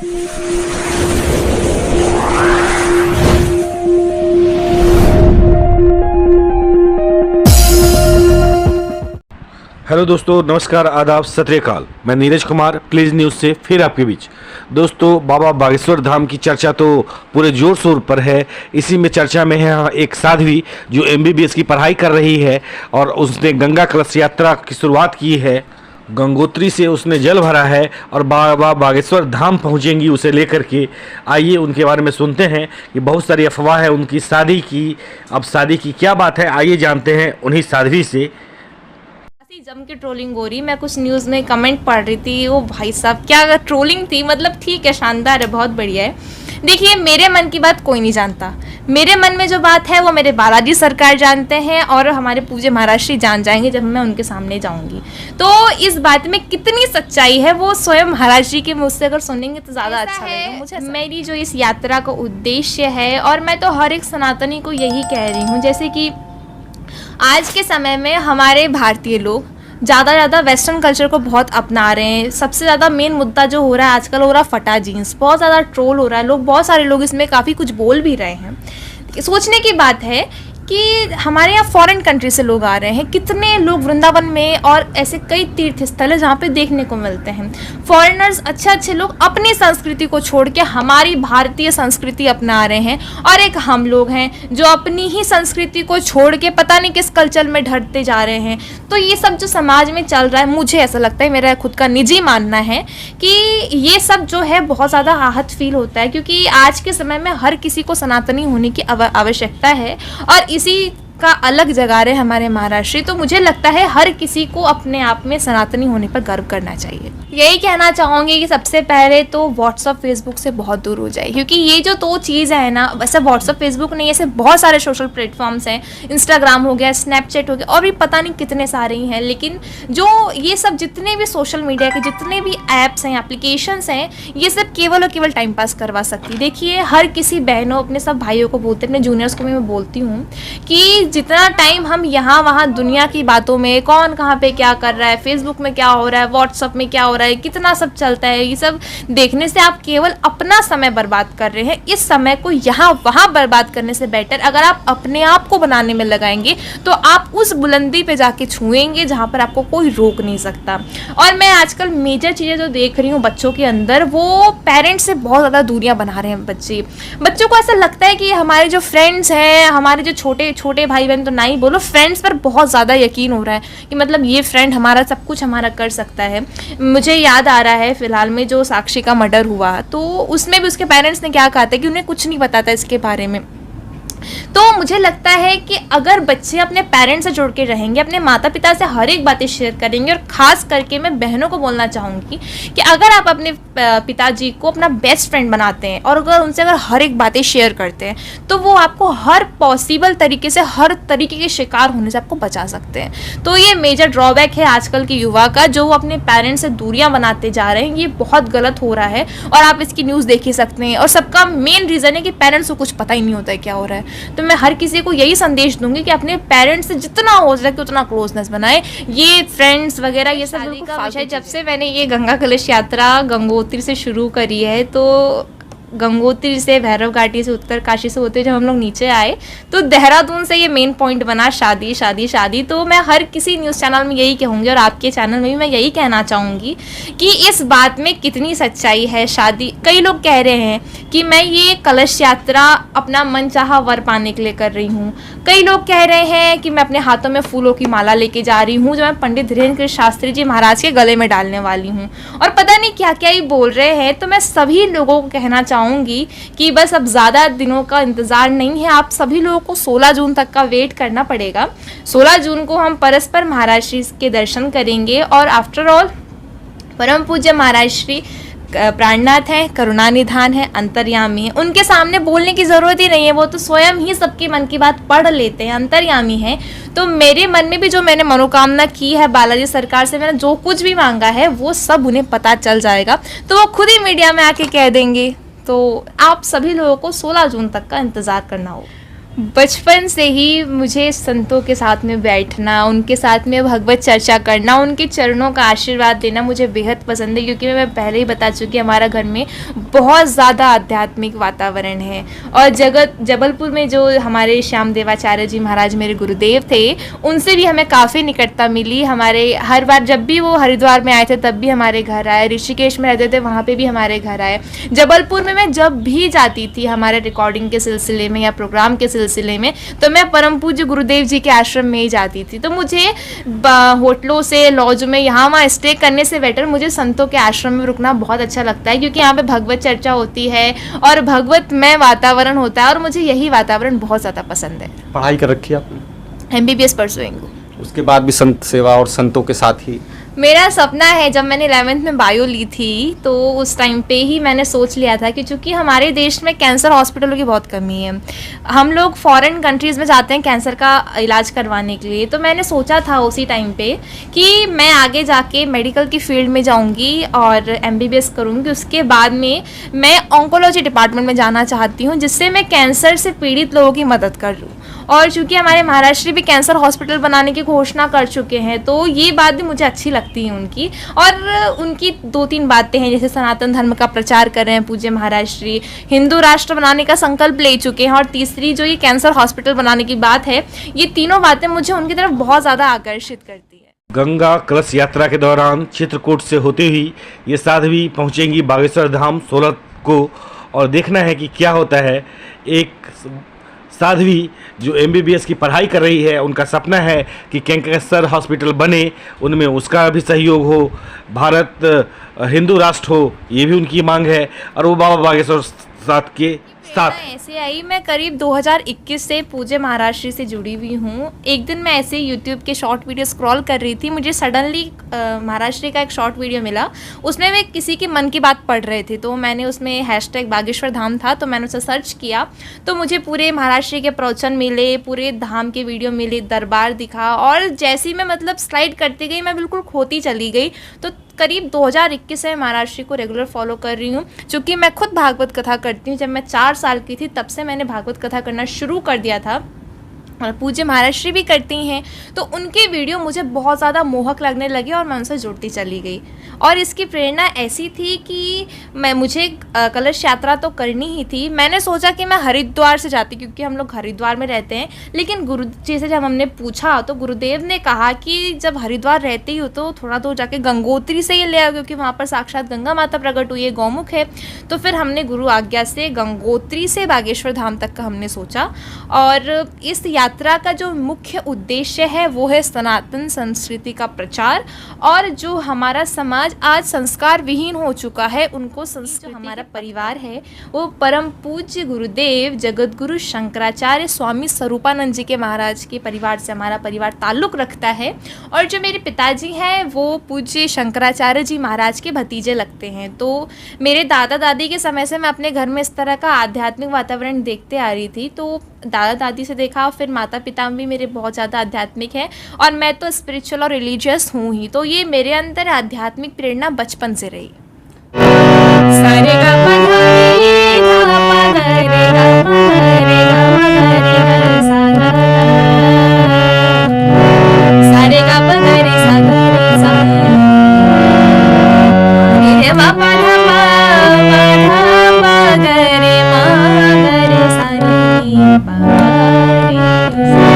Hello दोस्तों, नमस्कार, आदाब, सत श्री अकाल। मैं नीरज कुमार प्लीज न्यूज़ से फिर आपके बीच। दोस्तों, बाबा बागेश्वर धाम की चर्चा तो पूरे जोर शोर पर है। इसी में चर्चा में है एक साध्वी जो MBBS की पढ़ाई कर रही है और उसने गंगा कलश यात्रा की शुरुआत की है। गंगोत्री से उसने जल भरा है और बाबा बागेश्वर धाम पहुंचेंगी उसे लेकर के। आइए उनके बारे में सुनते हैं कि बहुत सारी अफवाह है उनकी शादी की। अब शादी की क्या बात है, आइए जानते हैं उन्हीं साध्वी से। जम के ट्रोलिंग हो रही। मैं कुछ न्यूज़ में कमेंट पढ़ रही थी, वो भाई साहब क्या ट्रोलिंग थी। मतलब ठीक है, शानदार है, बहुत बढ़िया है। देखिए, मेरे मन की बात कोई नहीं जानता। मेरे मन में जो बात है वो मेरे बालाजी सरकार जानते हैं और हमारे पूज्य महाराज श्री जान जाएंगे जब मैं उनके सामने जाऊंगी। तो इस बात में कितनी सच्चाई है वो स्वयं महाराज जी के मुझ से अगर सुनेंगे तो ज़्यादा अच्छा लगेगा मुझे। मेरी जो इस यात्रा का उद्देश्य है, और मैं तो हर एक सनातनी को यही कह रही हूँ, जैसे कि आज के समय में हमारे भारतीय लोग ज़्यादा वेस्टर्न कल्चर को बहुत अपना रहे हैं। सबसे ज़्यादा मेन मुद्दा जो हो रहा है आजकल, हो रहा है फटा जीन्स। बहुत ज़्यादा ट्रोल हो रहा है, लोग, बहुत सारे लोग इसमें काफ़ी कुछ बोल भी रहे हैं। सोचने की बात है कि हमारे यहाँ फॉरेन कंट्री से लोग आ रहे हैं। कितने लोग वृंदावन में और ऐसे कई तीर्थ स्थल है जहाँ पे देखने को मिलते हैं। फॉरेनर्स, अच्छे लोग अपनी संस्कृति को छोड़ के हमारी भारतीय संस्कृति अपना रहे हैं, और एक हम लोग हैं जो अपनी ही संस्कृति को छोड़ के पता नहीं किस कल्चर में ढलते जा रहे हैं। तो ये सब जो समाज में चल रहा है, मुझे ऐसा लगता है, मेरा खुद का निजी मानना है कि ये सब जो है बहुत ज़्यादा आहत फील होता है, क्योंकि आज के समय में हर किसी को सनातनी होने की आवश्यकता है और इसी का अलग जगा रहे हमारे महाराष्ट्री। तो मुझे लगता है हर किसी को अपने आप में सनातनी होने पर गर्व करना चाहिए। यही कहना चाहूँगी कि सबसे पहले तो व्हाट्सअप फेसबुक से बहुत दूर हो जाए, क्योंकि ये जो दो चीज़ है ना, वैसे व्हाट्सअप फेसबुक नहीं, ऐसे बहुत सारे सोशल प्लेटफॉर्म्स हैं। इंस्टाग्राम हो गया, स्नैपचैट हो गया, और भी पता नहीं कितने सारे ही हैं। लेकिन जो ये सब जितने भी सोशल मीडिया के जितने भी ऐप्स हैं, एप्लीकेशंस हैं, ये सब केवल और केवल टाइम पास करवा सकती। देखिए, हर किसी बहनों, अपने सब भाइयों को बोलते, अपने जूनियर्स को भी मैं बोलती हूँ कि जितना टाइम हम यहाँ वहाँ दुनिया की बातों में, कौन कहाँ पे क्या कर रहा है, फेसबुक में क्या हो रहा है, व्हाट्सअप में क्या हो रहा है, कितना सब चलता है, ये सब देखने से आप केवल अपना समय बर्बाद कर रहे हैं। इस समय को यहाँ वहाँ बर्बाद करने से बेटर अगर आप अपने आप को बनाने में लगाएंगे तो आप उस बुलंदी पे जाके छुएंगे जहाँ पर आपको कोई रोक नहीं सकता। और मैं आजकल मेजर चीज़ें जो देख रही हूँ बच्चों के अंदर, वो पेरेंट्स से बहुत ज़्यादा दूरियाँ बना रहे हैं बच्चों को। ऐसा लगता है कि हमारे जो फ्रेंड्स हैं, हमारे जो छोटे भाई बहन, तो ना ही बोलो, फ्रेंड्स पर बहुत ज़्यादा यकीन हो रहा है कि मतलब ये फ्रेंड हमारा सब कुछ हमारा कर सकता है। मुझे याद आ रहा है फिलहाल में जो साक्षी का मर्डर हुआ, तो उसमें भी उसके पेरेंट्स ने क्या कहा था कि उन्हें कुछ नहीं पता था इसके बारे में। तो मुझे लगता है कि अगर बच्चे अपने पेरेंट्स से जुड़ के रहेंगे, अपने माता पिता से हर एक बातें शेयर करेंगे, और ख़ास करके मैं बहनों को बोलना चाहूँगी कि अगर आप अपने पिताजी को अपना बेस्ट फ्रेंड बनाते हैं और अगर हर एक बातें शेयर करते हैं, तो वो आपको हर पॉसिबल तरीके से, हर तरीके के शिकार होने से आपको बचा सकते हैं। तो ये मेजर ड्रॉबैक है आजकल के युवा का, जो वो अपने पेरेंट्स से दूरियाँ बनाते जा रहे हैं। ये बहुत गलत हो रहा है और आप इसकी न्यूज़ देख ही सकते हैं। और सबका मेन रीज़न है कि पेरेंट्स को कुछ पता ही नहीं होता है क्या हो रहा है। तो मैं हर किसी को यही संदेश दूंगी कि अपने पेरेंट्स से जितना हो सके उतना क्लोजनेस बनाए। ये फ्रेंड्स वगैरह ये सब का विषय, जब से मैंने ये गंगा कलश यात्रा गंगोत्री से शुरू करी है, तो गंगोत्री से, भैरव घाटी से, उत्तरकाशी से होते जब हम लोग नीचे आए, तो देहरादून से ये मेन पॉइंट बना, शादी शादी शादी। तो मैं हर किसी न्यूज़ चैनल में यही कहूँगी, और आपके चैनल में भी मैं यही कहना चाहूँगी कि इस बात में कितनी सच्चाई है। शादी, कई लोग कह रहे हैं कि मैं ये कलश यात्रा अपना मनचाहा वर पाने के लिए कर रही हूँ। कई लोग कह रहे हैं कि मैं अपने हाथों में फूलों की माला लेके जा रही हूँ जो मैं पंडित धीरेन्द्र शास्त्री जी महाराज के गले में डालने वाली हूँ, और पता नहीं क्या क्या ही बोल रहे हैं। तो मैं सभी लोगों को कहना चाहूँगी कि बस अब ज़्यादा दिनों का इंतज़ार नहीं है, आप सभी लोगों को 16 जून तक का वेट करना पड़ेगा। 16 जून को हम परस्पर महाराज श्री के दर्शन करेंगे, और आफ्टर ऑल परम पूज्य महाराज श्री प्राणनाथ हैं, करुणानिधान है, अंतर्यामी है, उनके सामने बोलने की ज़रूरत ही नहीं है। वो तो स्वयं ही सबके मन की बात पढ़ लेते हैं, अंतर्यामी है। तो मेरे मन में भी जो मैंने मनोकामना की है बालाजी सरकार से, मैंने जो कुछ भी मांगा है वो सब उन्हें पता चल जाएगा, तो वो खुद ही मीडिया में आके कह देंगे। तो आप सभी लोगों को 16 जून तक का इंतज़ार करना होगा। बचपन से ही मुझे संतों के साथ में बैठना, उनके साथ में भगवत चर्चा करना, उनके चरणों का आशीर्वाद लेना मुझे बेहद पसंद है, क्योंकि मैं पहले ही बता चुकी हमारा घर में बहुत ज़्यादा आध्यात्मिक वातावरण है। और जबलपुर में जो हमारे श्याम देवाचार्य जी महाराज मेरे गुरुदेव थे, उनसे भी हमें काफ़ी निकटता मिली। हमारे हर बार जब भी वो हरिद्वार में आए थे तब भी हमारे घर आए, ऋषिकेश में रहते थे वहाँ पे भी हमारे घर आए। जबलपुर में मैं जब भी जाती थी हमारे रिकॉर्डिंग के सिलसिले में या प्रोग्राम के सिलसिले में, तो मैं परम पूज्य गुरुदेव जी के आश्रम में ही जाती थी। तो मुझे होटलों से, लॉज में, यहाँ वहाँ स्टे करने से बेटर मुझे संतों के आश्रम में रुकना बहुत अच्छा लगता है, क्योंकि यहाँ पे भगवत चर्चा होती है और भगवतमय वातावरण होता है, और मुझे यही वातावरण बहुत ज़्यादा पसंद है। पढ़ाई कर रखी है आपने? MBBS pursuing. उसके बाद भी संत सेवा और संतों के साथ ही? मेरा सपना है, जब मैंने 11th में बायो ली थी तो उस टाइम पे ही मैंने सोच लिया था कि चूँकि हमारे देश में कैंसर हॉस्पिटलों की बहुत कमी है, हम लोग फॉरेन कंट्रीज़ में जाते हैं कैंसर का इलाज करवाने के लिए, तो मैंने सोचा था उसी टाइम पे कि मैं आगे जाके मेडिकल की फील्ड में जाऊंगी और MBBS करूंगी। उसके बाद में मैं ऑन्कोलॉजी डिपार्टमेंट में जाना चाहती हूँ, जिससे मैं कैंसर से पीड़ित लोगों की मदद करूँ। और चूँकि हमारे महाराष्ट्र भी कैंसर हॉस्पिटल बनाने की घोषणा कर चुके हैं, तो ये बात भी मुझे अच्छी लगती है उनकी। और उनकी 2-3 बातें हैं, जैसे सनातन धर्म का प्रचार कर रहे हैं पूज्य महाराष्ट्री, हिंदू राष्ट्र बनाने का संकल्प ले चुके हैं, और तीसरी जो ये कैंसर हॉस्पिटल बनाने की बात है, ये तीनों बातें मुझे उनकी तरफ बहुत ज़्यादा आकर्षित करती है। गंगा कलश यात्रा के दौरान चित्रकूट से होते हुई ये साध्वी पहुंचेंगी बागेश्वर धाम 16 को, और देखना है कि क्या होता है। एक साध्वी जो MBBS की पढ़ाई कर रही है, उनका सपना है कि कैंसर हॉस्पिटल बने, उनमें उसका भी सहयोग हो, भारत हिंदू राष्ट्र हो, ये भी उनकी मांग है, और वो बाबा बागेश्वर साथ के साथ। ऐसे आई, मैं करीब 2021 से पूज्य महाराष्ट्र से जुड़ी हुई हूँ। एक दिन मैं ऐसे यूट्यूब के शॉर्ट वीडियो स्क्रॉल कर रही थी, मुझे सडनली महाराष्ट्र का एक शॉर्ट वीडियो मिला, उसमें वे किसी की मन की बात पढ़ रहे थे, तो मैंने उसमें हैशटैग बागेश्वर धाम था, तो मैंने उसे सर्च किया, तो मुझे पूरे महाराष्ट्र के प्रवचन मिले, पूरे धाम के वीडियो मिले, दरबार दिखा, और जैसी मैं मतलब स्लाइड करती गई मैं बिल्कुल खोती चली गई। तो करीब 2021 से महाराष्ट्र को रेगुलर फॉलो कर रही हूँ। चूँकि मैं खुद भागवत कथा करती हूँ, जब मैं 4 साल की थी तब से मैंने भागवत कथा करना शुरू कर दिया था, और पूज्य महाराष्ट्री भी करती हैं, तो उनके वीडियो मुझे बहुत ज़्यादा मोहक लगने लगे और मैं उनसे जुड़ती चली गई। और इसकी प्रेरणा ऐसी थी कि मुझे कलश यात्रा तो करनी ही थी। मैंने सोचा कि मैं हरिद्वार से जाती, क्योंकि हम लोग हरिद्वार में रहते हैं, लेकिन गुरु जी से जब हमने पूछा तो गुरुदेव ने कहा कि जब हरिद्वार रहते ही हो तो थोड़ा दूर जाके गंगोत्री से ही ले आओ, क्योंकि वहाँ पर साक्षात गंगा माता प्रकट हुई है, गौमुख है। तो फिर हमने गुरु आज्ञा से गंगोत्री से बागेश्वर धाम तक का हमने सोचा। और इस यात्रा का जो मुख्य उद्देश्य है वो है सनातन संस्कृति का प्रचार, और जो हमारा समाज आज संस्कार विहीन हो चुका है उनको संस्कृति, हमारा परिवार है वो परम पूज्य गुरुदेव जगत गुरु शंकराचार्य स्वामी स्वरूपानंद जी के महाराज के परिवार से हमारा परिवार ताल्लुक़ रखता है। और जो मेरे पिताजी हैं वो पूज्य शंकराचार्य जी महाराज के भतीजे लगते हैं। तो मेरे दादा दादी के समय से मैं अपने घर में इस तरह का आध्यात्मिक वातावरण देखते आ रही थी, तो दादा दादी से देखा, फिर माता पिता भी मेरे बहुत ज़्यादा आध्यात्मिक है, और मैं तो स्पिरिचुअल और रिलीजियस हूँ ही, तो ये मेरे अंदर आध्यात्मिक प्रेरणा बचपन से रही। सारे गा पा धा रे गा पा धा रे गा पा धा रे गा पा धा रे गा सा गा सारे गा पा धा रे सा गा रे सा रे मा पा धा पा गा रे मा गा रे सा रे पा रे सा।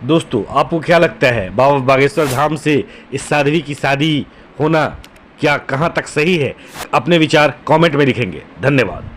दोस्तों आपको क्या लगता है, बाबा बागेश्वर धाम से इस साध्वी की शादी होना क्या कहाँ तक सही है? अपने विचार कमेंट में लिखेंगे। धन्यवाद।